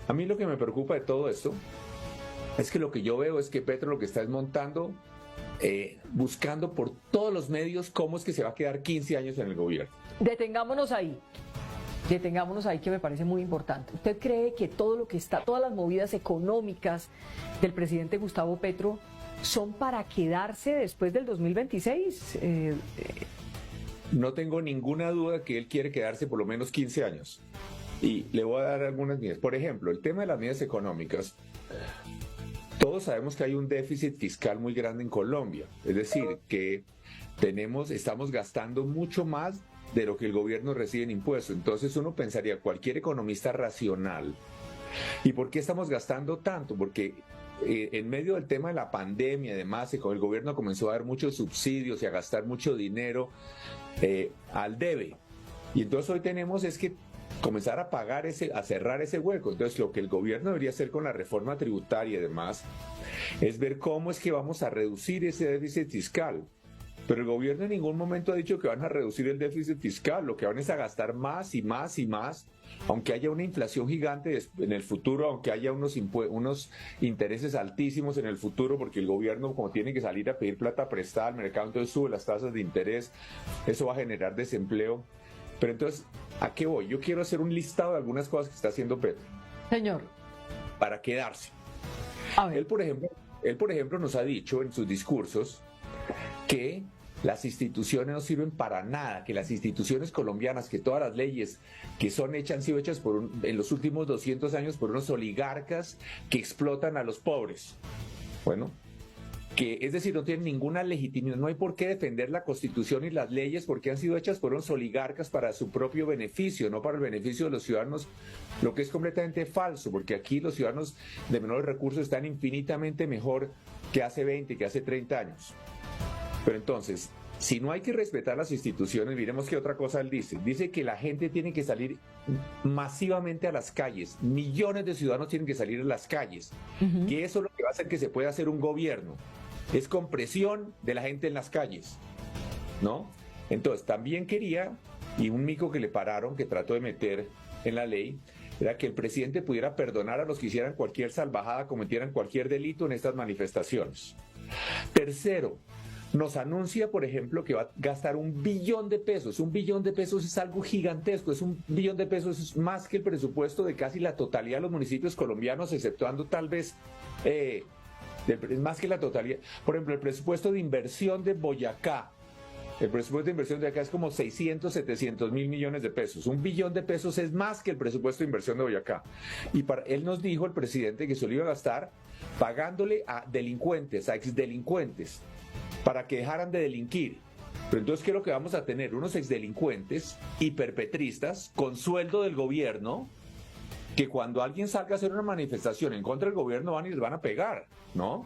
A mí lo que me preocupa de todo esto es que lo que yo veo es que Petro lo que está es montando, buscando por todos los medios cómo es que se va a quedar 15 años en el gobierno. Detengámonos ahí. Detengámonos ahí, que me parece muy importante. ¿Usted cree que todo lo que está, todas las movidas económicas del presidente Gustavo Petro son para quedarse después del 2026? No tengo ninguna duda que él quiere quedarse por lo menos 15 años. Y le voy a dar algunas medidas. Por ejemplo, el tema de las medidas económicas. Todos sabemos que hay un déficit fiscal muy grande en Colombia. Es decir, que estamos gastando mucho más de lo que el gobierno recibe en impuestos. Entonces uno pensaría, cualquier economista racional, ¿y por qué estamos gastando tanto? Porque en medio del tema de la pandemia, además, el gobierno comenzó a dar muchos subsidios y a gastar mucho dinero al debe. Y entonces hoy tenemos es que comenzar a pagar a cerrar ese hueco. Entonces lo que el gobierno debería hacer con la reforma tributaria y demás es ver cómo es que vamos a reducir ese déficit fiscal. Pero el gobierno en ningún momento ha dicho que van a reducir el déficit fiscal, lo que van es a gastar más y más y más, aunque haya una inflación gigante en el futuro, aunque haya unos intereses altísimos en el futuro, porque el gobierno, como tiene que salir a pedir plata prestada al mercado, entonces sube las tasas de interés, eso va a generar desempleo. Pero entonces, ¿a qué voy? Yo quiero hacer un listado de algunas cosas que está haciendo Petro. Señor. Para quedarse. A ver. Él, por ejemplo, nos ha dicho en sus discursos que las instituciones no sirven para nada, que las instituciones colombianas, que todas las leyes que han sido hechas en los últimos 200 años por unos oligarcas que explotan a los pobres. Bueno, es decir, no tienen ninguna legitimidad, no hay por qué defender la Constitución y las leyes porque han sido hechas por unos oligarcas para su propio beneficio, no para el beneficio de los ciudadanos, lo que es completamente falso, porque aquí los ciudadanos de menores recursos están infinitamente mejor que hace 20, que hace 30 años. Pero entonces, si no hay que respetar las instituciones, miremos qué otra cosa él dice. Dice que la gente tiene que salir masivamente a las calles. Millones de ciudadanos tienen que salir a las calles. Que eso es lo que va a hacer que se pueda hacer un gobierno. Es con presión de la gente en las calles, ¿no? Entonces, también quería, y un mico que le pararon, que trató de meter en la ley, era que el presidente pudiera perdonar a los que hicieran cualquier salvajada, cometieran cualquier delito en estas manifestaciones. Tercero, nos anuncia, por ejemplo, que va a gastar $1 billón. $1 billón es algo gigantesco. $1 billón es más que el presupuesto de casi la totalidad de los municipios colombianos, exceptuando tal vez, es más que la totalidad. Por ejemplo, el presupuesto de inversión de Boyacá. El presupuesto de inversión de acá es como 600, 700 mil millones de pesos. $1 billón es más que el presupuesto de inversión de Boyacá. Y él nos dijo, el presidente, que se lo iba a gastar pagándole a delincuentes, a exdelincuentes, para que dejaran de delinquir. Pero entonces, ¿qué es lo que vamos a tener? Unos exdelincuentes hiperpetristas con sueldo del gobierno, que cuando alguien salga a hacer una manifestación en contra del gobierno van y les van a pegar, ¿no?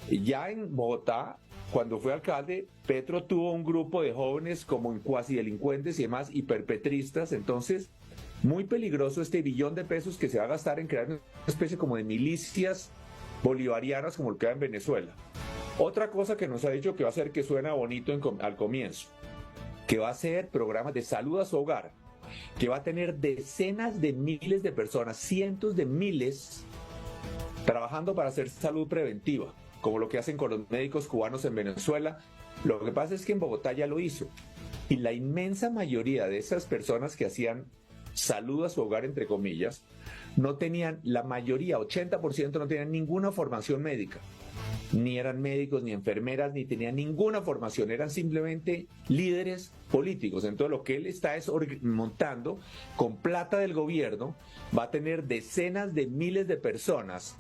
Y ya en Bogotá, cuando fue alcalde, Petro tuvo un grupo de jóvenes como cuasi delincuentes y demás hiperpetristas. Entonces, muy peligroso este $1 billón que se va a gastar en crear una especie como de milicias bolivarianas como lo que hay en Venezuela. Otra cosa que nos ha dicho que va a hacer, que suena bonito al comienzo, que va a ser programas de salud a su hogar, que va a tener decenas de miles de personas, cientos de miles, trabajando para hacer salud preventiva, como lo que hacen con los médicos cubanos en Venezuela. Lo que pasa es que en Bogotá ya lo hizo. Y la inmensa mayoría de esas personas que hacían salud a su hogar, entre comillas, no tenían, la mayoría, 80%, no tenían ninguna formación médica. Ni eran médicos, ni enfermeras, ni tenían ninguna formación, eran simplemente líderes políticos. Entonces lo que él está es montando con plata del gobierno, va a tener decenas de miles de personas,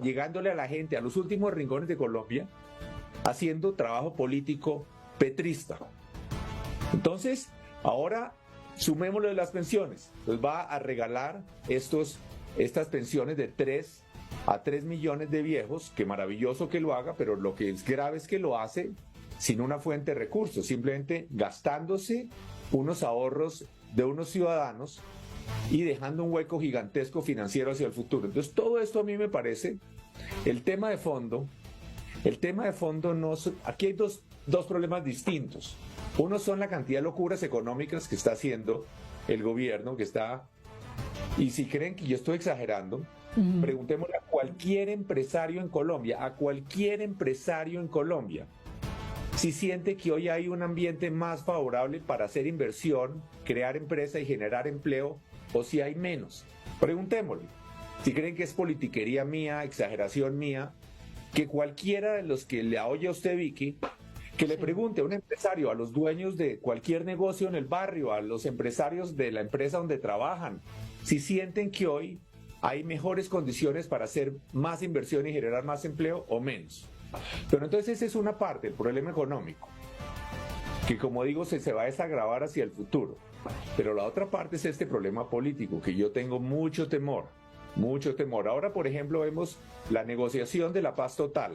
llegándole a la gente, a los últimos rincones de Colombia, haciendo trabajo político petrista. Entonces, ahora sumémoslo de las pensiones. Pues va a regalar estas pensiones de 3 a 3 millones de viejos, que maravilloso que lo haga, pero lo que es grave es que lo hace sin una fuente de recursos, simplemente gastándose unos ahorros de unos ciudadanos y dejando un hueco gigantesco financiero hacia el futuro. Entonces todo esto a mí me parece, el tema de fondo no, aquí hay dos problemas distintos. Uno son la cantidad de locuras económicas que está haciendo el gobierno, que está Y si creen que yo estoy exagerando, preguntémosle a cualquier empresario en Colombia, si siente que hoy hay un ambiente más favorable para hacer inversión, crear empresa y generar empleo, o si hay menos. Preguntémosle. Si creen que es politiquería mía, exageración mía, que cualquiera de los que le oye a usted, Vicky, que le pregunte a un empresario, a los dueños de cualquier negocio en el barrio, a los empresarios de la empresa donde trabajan, si sienten que hoy hay mejores condiciones para hacer más inversión y generar más empleo o menos. Pero entonces esa es una parte, el problema económico, que como digo se va a desagravar hacia el futuro. Pero la otra parte es este problema político, que yo tengo mucho temor. Ahora, por ejemplo, vemos la negociación de la paz total.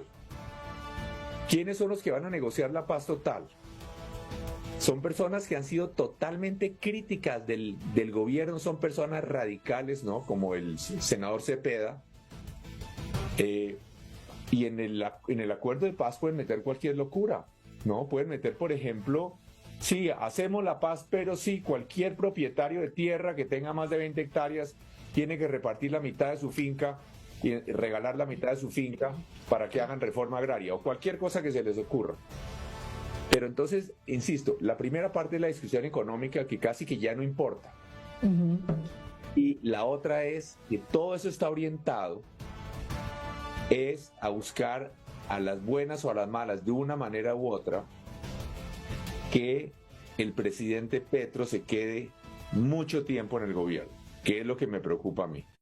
¿Quiénes son los que van a negociar la paz total? Son personas que han sido totalmente críticas del gobierno, son personas radicales, ¿no? Como el senador Cepeda. Y en el acuerdo de paz pueden meter cualquier locura, ¿no? Pueden meter, por ejemplo, sí, hacemos la paz, pero sí, cualquier propietario de tierra que tenga más de 20 hectáreas tiene que repartir la mitad de su finca y regalar la mitad de su finca para que hagan reforma agraria o cualquier cosa que se les ocurra. Pero entonces, insisto, la primera parte es la discusión económica, que casi que ya no importa. Y la otra es que todo eso está orientado es a buscar a las buenas o a las malas, de una manera u otra, que el presidente Petro se quede mucho tiempo en el gobierno, que es lo que me preocupa a mí.